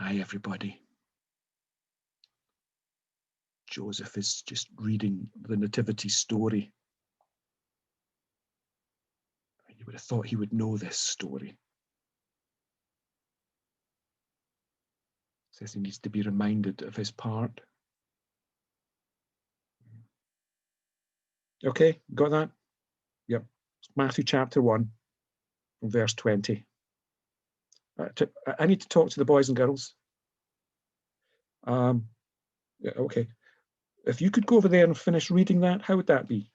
Hi, everybody. Joseph is just reading the Nativity story. You would have thought he would know this story. Says he needs to be reminded of his part. Okay, got that? Yep. Matthew chapter 1, verse 20. I need to talk to the boys and girls. Yeah, okay. If you could go over there and finish reading that, how would that be?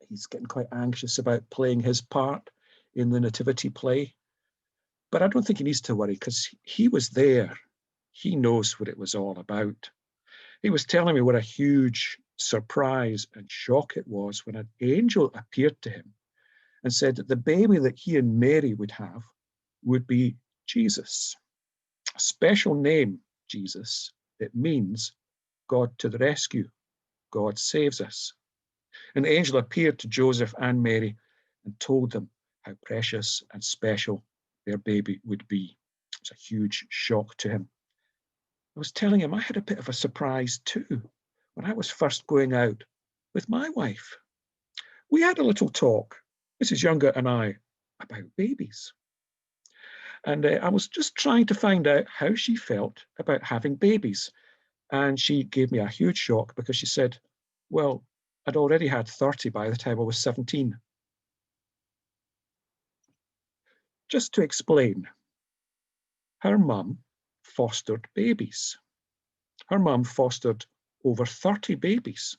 He's getting quite anxious about playing his part in the Nativity play. But I don't think he needs to worry because he was there. He knows what it was all about. He was telling me what a huge surprise and shock it was when an angel appeared to him and said that the baby that he and Mary would have would be Jesus. A special name, Jesus. It means God to the rescue. God saves us. And the angel appeared to Joseph and Mary and told them how precious and special their baby would be. It was a huge shock to him. I was telling him I had a bit of a surprise too when I was first going out with my wife. We had a little talk, Mrs. Younger and I, about babies. And I was just trying to find out how she felt about having babies. And she gave me a huge shock because she said, well, I'd already had 30 by the time I was 17. Just to explain, her mum fostered babies. Her mum fostered over 30 babies.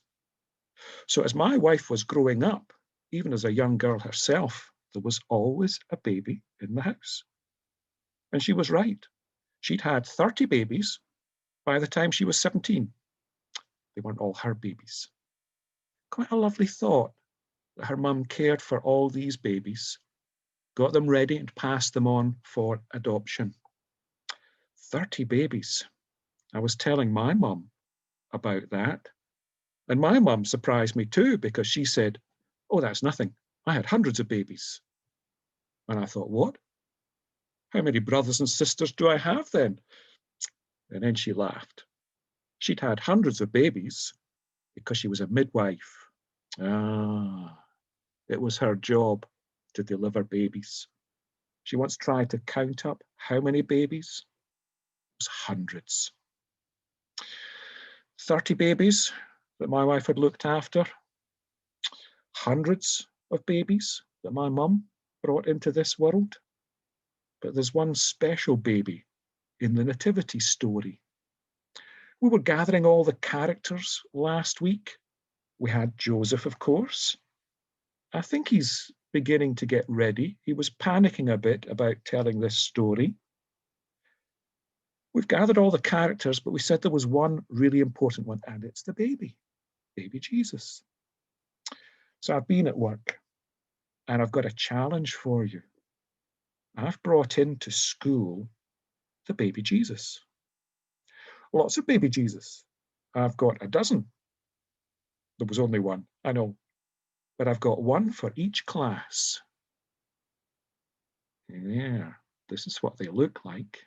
So as my wife was growing up, even as a young girl herself, there was always a baby in the house. And she was right. She'd had 30 babies by the time she was 17. They weren't all her babies. Quite a lovely thought that her mum cared for all these babies, got them ready and passed them on for adoption. 30 babies. I was telling my mum about that. And my mum surprised me too because she said, oh, that's nothing. I had hundreds of babies. And I thought, what? How many brothers and sisters do I have then? And then she laughed. She'd had hundreds of babies because she was a midwife. It was her job to deliver babies. She once tried to count up how many babies. It was hundreds. 30 babies that my wife had looked after. Hundreds of babies that my mum brought into this world. But there's one special baby in the Nativity story. We were gathering all the characters last week. We had Joseph, of course. I think he's beginning to get ready. He was panicking a bit about telling this story. We've gathered all the characters, but we said there was one really important one, and it's the baby Jesus. So I've been at work, and I've got a challenge for you. I've brought into school the baby Jesus. Lots of baby Jesus. I've got a dozen. There was only one, I know, but I've got one for each class. Yeah, this is what they look like.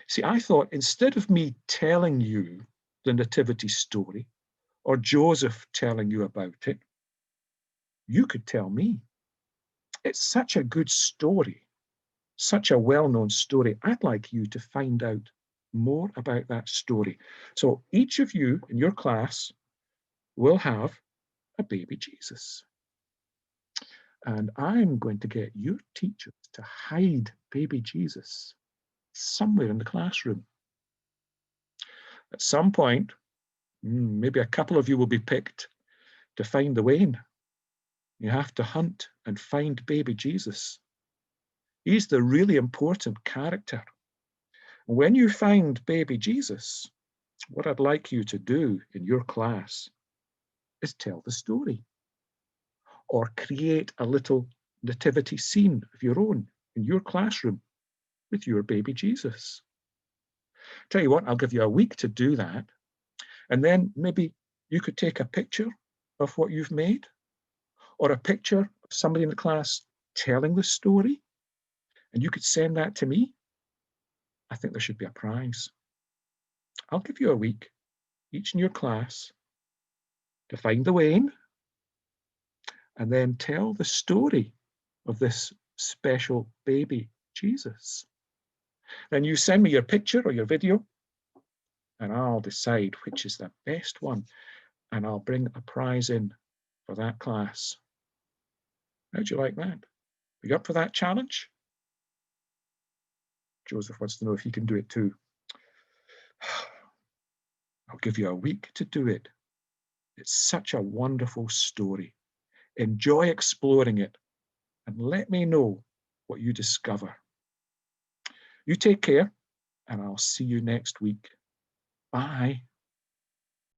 See, I thought instead of me telling you the Nativity story or Joseph telling you about it, you could tell me. It's such a good story, such a well-known story. I'd like you to find out more about that story. So each of you in your class will have a baby Jesus. And I'm going to get your teachers to hide baby Jesus somewhere in the classroom. At some point, maybe a couple of you will be picked to find the Wean. You have to hunt and find baby Jesus. He's the really important character. When you find baby Jesus, what I'd like you to do in your class is tell the story or create a little nativity scene of your own in your classroom with your baby Jesus. Tell you what, I'll give you a week to do that. And then maybe you could take a picture of what you've made or a picture of somebody in the class telling the story. And you could send that to me I think there should be a prize. I'll give you a week, each in your class, to find the Wean and then tell the story of this special baby Jesus. Then you send me your picture or your video, and I'll decide which is the best one, and I'll bring a prize in for that class. How'd you like that? Are you up for that challenge? Joseph wants to know if he can do it too. I'll give you a week to do it. It's such a wonderful story. Enjoy exploring it and let me know what you discover. You take care, and I'll see you next week. Bye.